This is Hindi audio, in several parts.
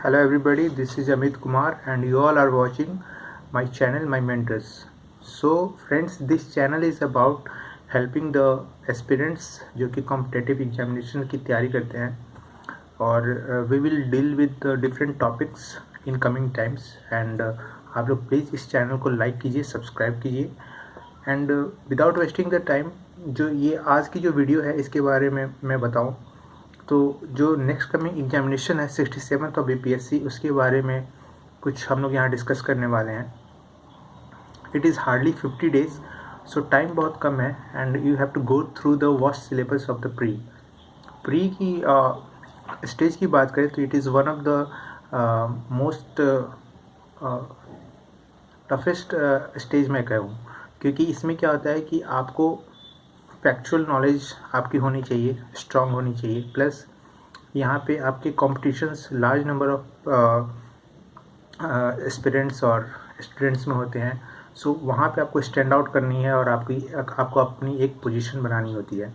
Hello everybody, this is Amit Kumar and you all are watching my channel, My Mentors. So friends, this channel is about helping the aspirants जो कि competitive examination की तैयारी करते हैं और we will deal with different topics in coming times and आप लोग प्लीज़ इस चैनल को लाइक कीजिए, सब्सक्राइब कीजिए and without wasting the time जो ये आज की जो वीडियो है इसके बारे में मैं बताऊं तो जो नेक्स्ट कमिंग एग्जामिनेशन है 67th ऑफ बीपीएससी उसके बारे में कुछ हम लोग यहाँ डिस्कस करने वाले हैं. It is hardly 50 days, so time बहुत कम है and you have to go through the vast syllabus of the pre की स्टेज की बात करें तो it is one of the most toughest stage मैं कहूँ, क्योंकि इसमें क्या होता है कि आपको फैक्चुअल नॉलेज आपकी होनी चाहिए, स्ट्रांग होनी चाहिए, प्लस यहाँ पे आपके competitions large number of aspirants और स्टूडेंट्स में होते हैं. सो वहाँ पे आपको स्टैंड आउट करनी है और आपको अपनी एक पोजीशन बनानी होती है.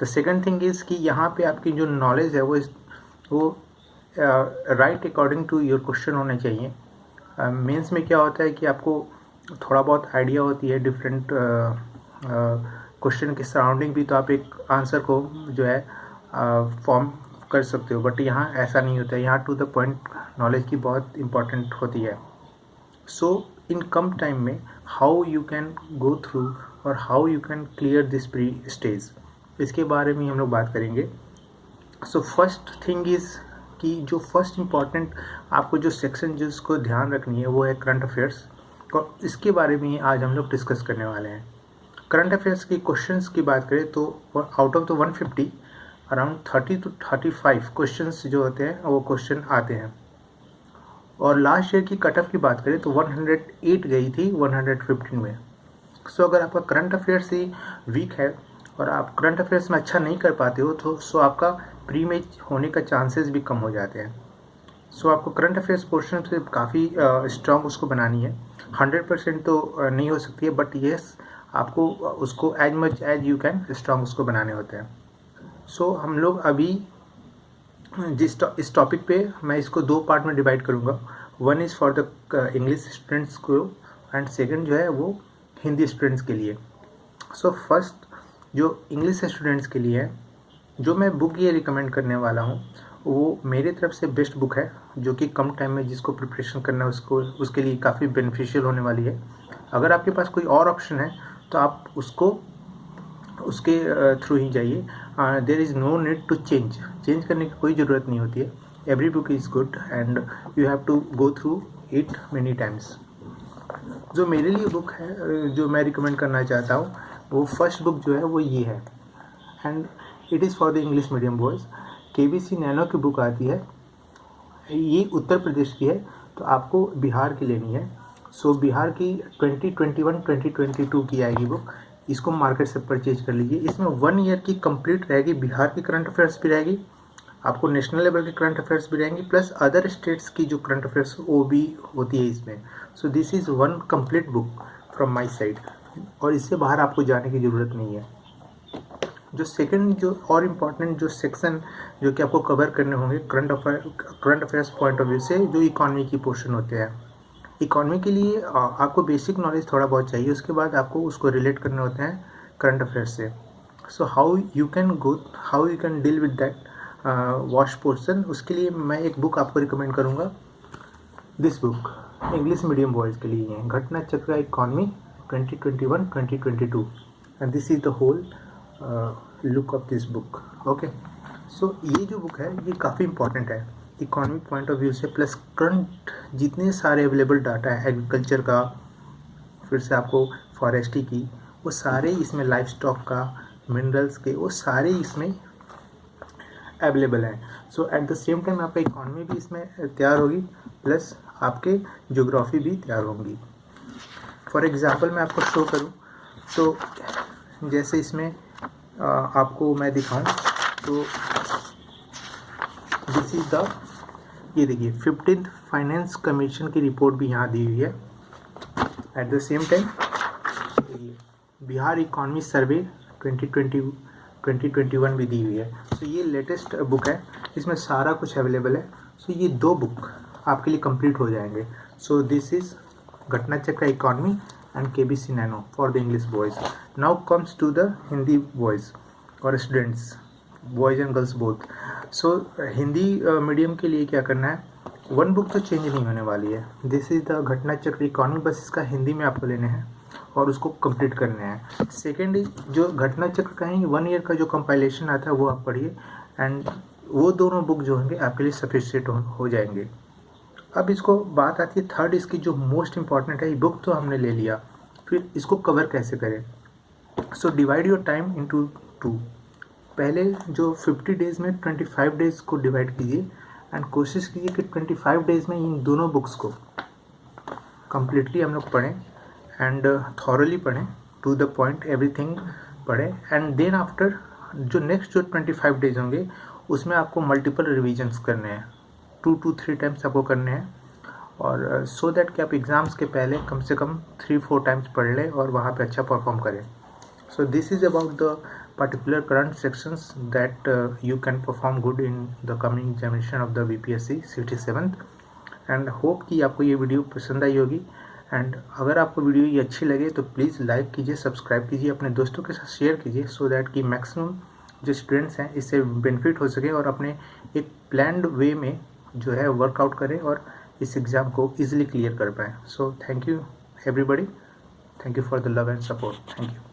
द सेकंड थिंग इज़ कि यहाँ पे आपकी जो नॉलेज है वो right according to your question होने चाहिए. मेंस में क्या होता है कि आपको थोड़ा बहुत आइडिया होती है डिफरेंट क्वेश्चन के सराउंडिंग भी, तो आप एक आंसर को जो है फॉर्म कर सकते हो, बट यहाँ ऐसा नहीं होता है. यहाँ टू द पॉइंट नॉलेज की बहुत इम्पॉर्टेंट होती है. सो इन कम टाइम में how you can go through और how you can clear this pre stage, इसके बारे में हम लोग बात करेंगे. सो फर्स्ट थिंग इज़ कि जो फर्स्ट इम्पॉर्टेंट आपको जो सेक्शन जिसको ध्यान रखनी है वो है करंट अफेयर्स, और इसके बारे में आज हम लोग डिस्कस करने वाले हैं. करंट अफेयर्स की क्वेश्चंस की बात करें तो out of the 150 around 30 to 35 questions जो होते हैं वो क्वेश्चन आते हैं. और लास्ट ईयर की कट ऑफ की बात करें तो 108 गई थी 115 में. सो अगर आपका करंट अफेयर्स ही वीक है और आप करंट अफेयर्स में अच्छा नहीं कर पाते हो तो सो आपका प्री में होने का चांसेस भी कम हो जाते हैं. सो आपको करंट अफेयर्स पोर्शन से काफ़ी स्ट्रॉन्ग उसको बनानी है. 100% तो नहीं हो सकती है, बट येस आपको उसको as much as you can strong उसको बनाने होते हैं. सो हम लोग अभी इस टॉपिक पे मैं इसको दो पार्ट में डिवाइड करूँगा. One is for the English students को एंड सेकंड जो है वो हिंदी स्टूडेंट्स के लिए. सो फर्स्ट जो इंग्लिश स्टूडेंट्स के लिए है, जो मैं बुक ये रिकमेंड करने वाला हूँ वो मेरे तरफ से बेस्ट बुक है, जो कि कम टाइम में जिसको प्रिपरेशन करना है उसके लिए काफ़ी बेनिफिशियल होने वाली है. अगर आपके पास कोई और ऑप्शन है तो आप उसके थ्रू ही जाइए. There is no need to change करने की कोई ज़रूरत नहीं होती है. Every book is good and you have to go through it many times. जो मेरे लिए बुक है जो मैं रिकमेंड करना चाहता हूँ वो फर्स्ट बुक जो है वो ये है and it is for the English medium boys. KBC nano की बुक आती है, ये उत्तर प्रदेश की है तो आपको बिहार की लेनी है. सो बिहार की 2021-2022 की आएगी बुक. इसको मार्केट से परचेज कर लीजिए. इसमें 1 ईयर की कंप्लीट रहेगी, बिहार की करंट अफेयर्स भी रहेगी, आपको नेशनल लेवल के करंट अफेयर्स भी रहेंगी, प्लस अदर स्टेट्स की जो करंट अफेयर्स वो भी होती है इसमें. So this is one complete book from my side और इससे बाहर आपको जाने की ज़रूरत नहीं है. जो सेकंड जो और इम्पॉर्टेंट जो सेक्शन जो कि आपको कवर करने होंगे current affairs point of view से, जो इकॉनमी की पोर्शन होते हैं. इकॉनमी के लिए आपको बेसिक नॉलेज थोड़ा बहुत चाहिए, उसके बाद आपको उसको रिलेट करने होते हैं करंट अफेयर्स से. So how you can deal with that vast portion, उसके लिए मैं एक बुक आपको रिकमेंड करूँगा. This book English medium boys के लिए है, Ghatna Chakra economy 2021-2022 and this is the whole look of this book. Okay, so ये जो बुक है ये काफ़ी इंपॉर्टेंट है इकोनॉमिक पॉइंट ऑफ व्यू से, प्लस करंट जितने सारे अवेलेबल डाटा है एग्रीकल्चर का, फिर से आपको फॉरेस्ट्री की, वो सारे इसमें लाइफ स्टॉक का, मिनरल्स के, वो सारे इसमें अवेलेबल हैं. सो एट द सेम टाइम आपका इकोनॉमी भी इसमें तैयार होगी, प्लस आपके ज्योग्राफी भी तैयार होंगी. फॉर एग्ज़ाम्पल मैं आपको शो करूँ तो जैसे इसमें आपको मैं दिखाऊं तो दिस इज़ द, ये देखिए 15th फाइनेंस कमीशन की रिपोर्ट भी यहाँ दी हुई है. At the same time Bihar economy survey 2021 भी दी हुई है. तो ये लेटेस्ट बुक है, इसमें सारा कुछ अवेलेबल है. सो ये 2 बुक आपके लिए कंप्लीट हो जाएंगे. सो दिस इज़ घटना चक्र economy and KBC Nano for the English boys. Now comes to the Hindi boys or students, boys and girls both. So Hindi medium के लिए क्या करना है, 1 बुक तो चेंज नहीं होने वाली है. दिस इज़ द घटना चक्र इकोनॉमी, बस इसका हिंदी में आपको लेने हैं और उसको कंप्लीट करने हैं. सेकेंड जो घटना चक्र का ही 1 ईयर का जो कंपाइलेशन आता है वो आप पढ़िए, एंड वो दोनों बुक जो होंगे आपके लिए सफिशिएंट हो जाएंगे. अब इसको बात आती है थर्ड, इसकी जो मोस्ट इम्पॉर्टेंट है. बुक तो हमने ले लिया, फिर इसको कवर कैसे करें. So divide your time into 2. पहले जो 50 डेज़ में 25 डेज़ को डिवाइड कीजिए एंड कोशिश कीजिए कि 25 डेज़ में इन दोनों बुक्स को कम्प्लीटली हम लोग पढ़ें एंड थॉरली पढ़ें, टू द पॉइंट एवरीथिंग पढ़ें. एंड देन आफ्टर जो नेक्स्ट जो 25 डेज़ होंगे उसमें आपको मल्टीपल रिविजन्स करने हैं, 2 to 3 टाइम्स आपको करने हैं, और सो दैट कि आप एग्ज़ाम्स के पहले कम से कम 3-4 टाइम्स पढ़ लें और वहाँ पे अच्छा परफॉर्म करें. So this is about the particular current sections that you can perform good in the coming examination of the BPSC 67th. And hope कि आपको ये वीडियो पसंद आई होगी. एंड अगर आपको वीडियो ये अच्छी लगे तो प्लीज़ लाइक कीजिए, सब्सक्राइब कीजिए, अपने दोस्तों के साथ शेयर कीजिए, सो दैट कि मैक्सिमम जो स्टूडेंट्स हैं इससे बेनिफिट हो सके और अपने एक प्लान्ड वे में जो है वर्कआउट करें और इस एग्ज़ाम को ईजिली क्लियर कर पाएँ. So thank you everybody, thank you for the love and support. Thank you.